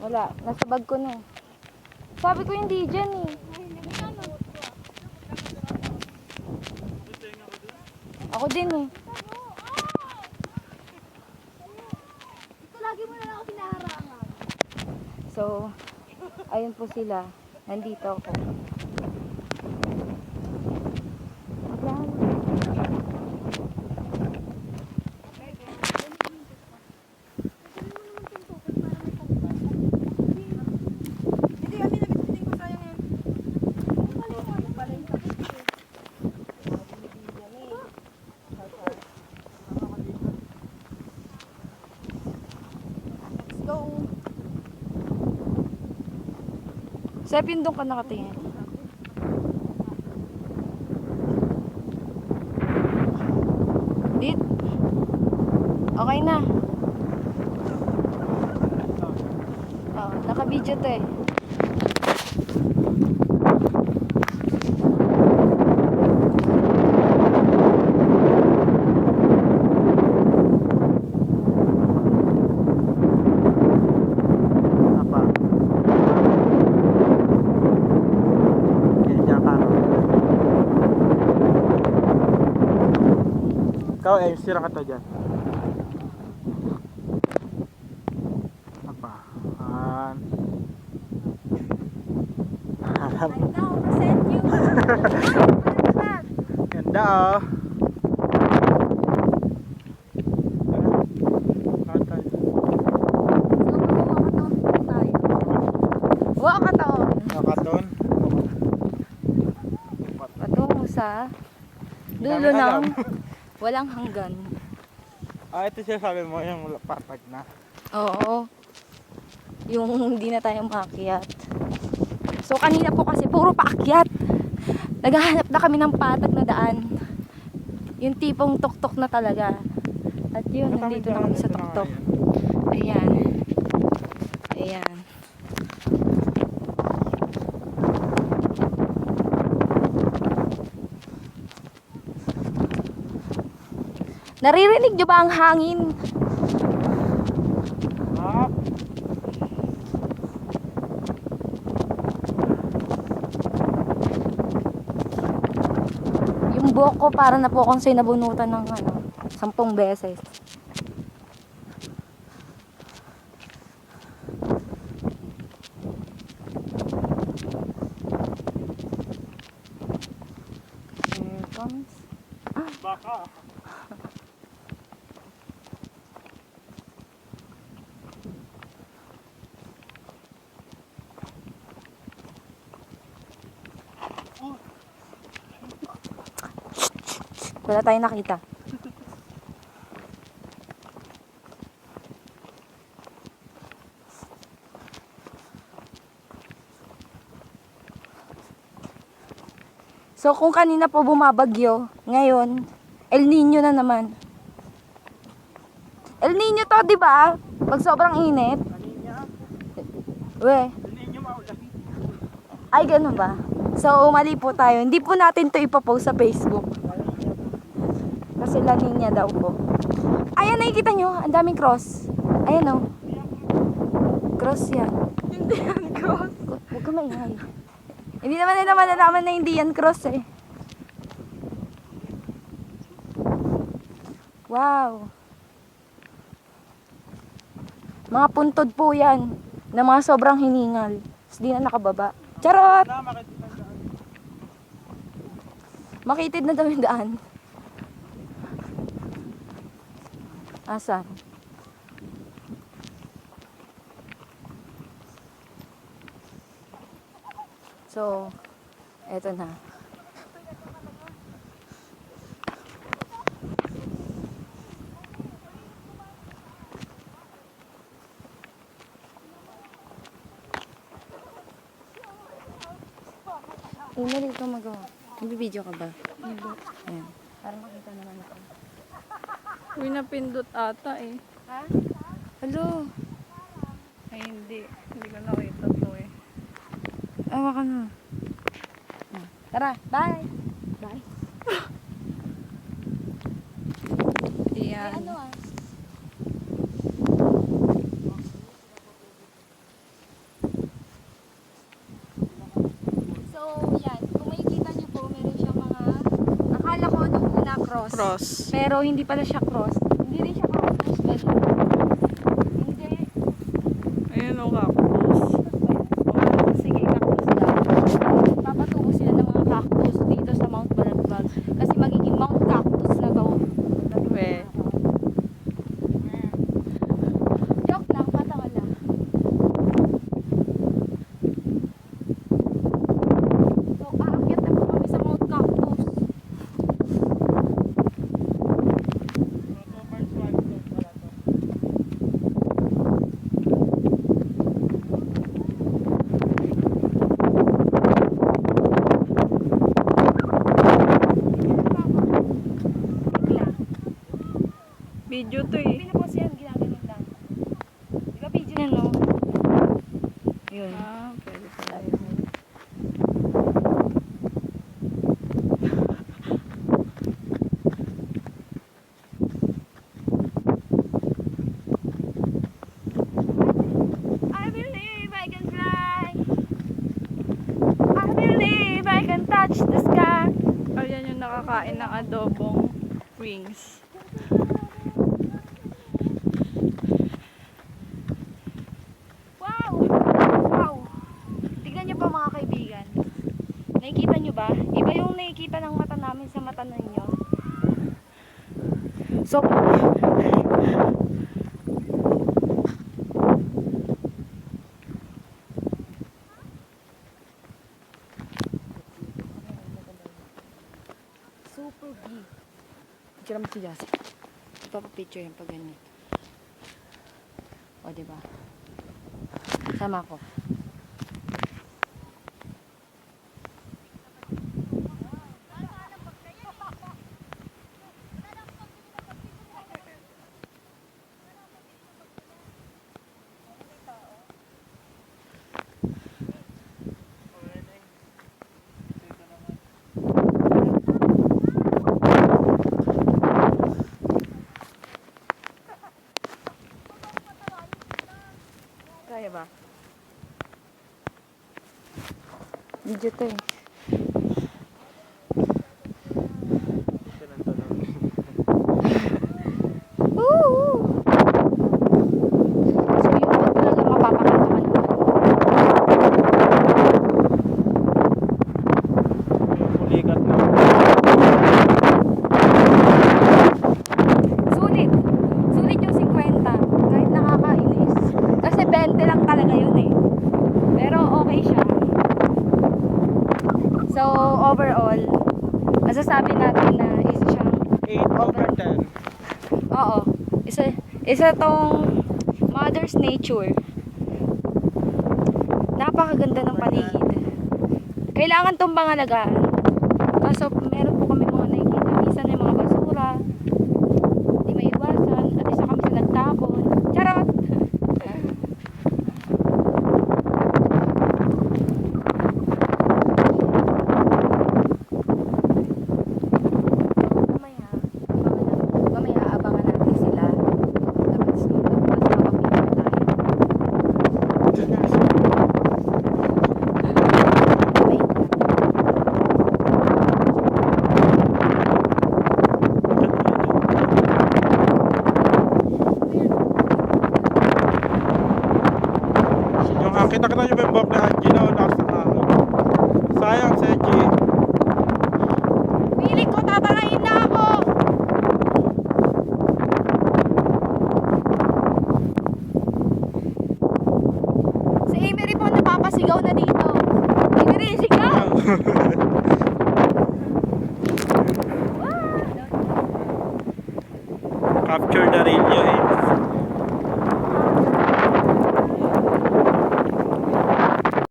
Wala, nasa bag ko na. Sabi ko hindi dyan eh. Ako din eh. Ito lagi mo na lang ako pinaharangan. So, ayun po sila. Nandito ako. Maglahan. Hindi kami nabitin ko sayang yan. Let's go. Sep, yun doon ka nakatingin. Dit. Okay na. Oh, naka-video to eh. Apa? Yan ka. Ikaw eh, sira ka to dyan. Apa? I now present you. Ganda oh. Wow, kataon. Nakaton. Patungo sa dulo Dami alam. ng walang hanggan. Ah, ito siya sabi mo yung patag na. Oo. Yung hindi na tayo maakyat. So kanina po kasi puro paakyat. Naghahanap na kami ng patag na daan. Yung tipong tuktok na talaga. At yun, nandito na kami sa tuktok. Ayan. Ayan. Naririnig nyo ba ang hangin? Ah, Yung buhok ko para na po akong sinabunutan ng 10 beses. Here comes. baka. Wala tayong nakita. So kung kanina po bumabagyo, ngayon El Nino na naman. El Nino to, 'di ba? Pag sobrang init. We. Ay, ganun ba? So, mali po tayo. Hindi po natin to ipopost sa Facebook. Kasi La Nina daw po. Ayan, nakikita nyo. Ang daming cross. Ayan o. Cross yan. Hindi yan, cross. Huwag ka maingay. Hindi naman nila malalaman na hindi yan cross eh. Wow. Mga puntod po yan. Na mga sobrang hiningal. Tapos di na nakababa. Charot! Makitid na daw yung daan. Asan? So, eto na. Mali ito magawa. Nagbibideo ka ba? Hindi. Ayan. Para makita naman ako. Uy, napindot ata eh. Ha? Hello. Ay, hindi. Hindi ko nakita to eh. Awa ka na. Tara, bye. Bye. Ayan. Ano ah? Cross. Pero hindi pala siya cross. Hindi rin siya cross. Cross ba siya? Hindi. Ayun o, cactus. Sige, cactus lang. Papatubo sila ng mga cactus dito sa Mount Balagbag. Kasi magiging Mount Cactus na to. We. Joke lang, patawa lang. So, aakyat na po kami sa Mount Cactus. Bigla. Video to eh. Pinapos yan, ginaganit lang. Di ba video na, no? Yun. Ah, pwede pala yun. I believe I can fly. I believe I can touch the sky. Ayan yung nakakain ng adobong wings. Wow! Wow! Tignan niyo pa mga kaibigan. Nakikita niyo ba? Iba yung nakikita ng mata namin sa mata ninyo. So, super big. Picture mo si Jesse. Ipapapicture yan pag ganyan. O, diba? Sama ko. Kaya ba? Video to eh. Woo! So yung pag talaga mapapakita ka naman. Pulikat na. Sulit. Sulit yung 50. Kahit nakakainis. Kasi 20 lang talaga yun eh. Pero okay siya. So overall, masasabi natin na isa siyang 8 over 10. oo. Isa tong Mother's Nature. Napakaganda ng paligid. Kailangan tong pangalagaan. Kaso meron po kami mga nakikita. Minsan may mga basura. Hindi maiwasan. At isa kami sa nagtapon. Charot! Mamaya abangan natin sila. Labas dito. Tapos makapicture tayo. Wait. Yung kita-kita nyo ba yung buhok ni Angie na nasa hangin? Sayang si Angie. Piling ko tatarayin na ako! Si Emery po napapasigaw na dito. Emery, sigaw! Capture the radio eh.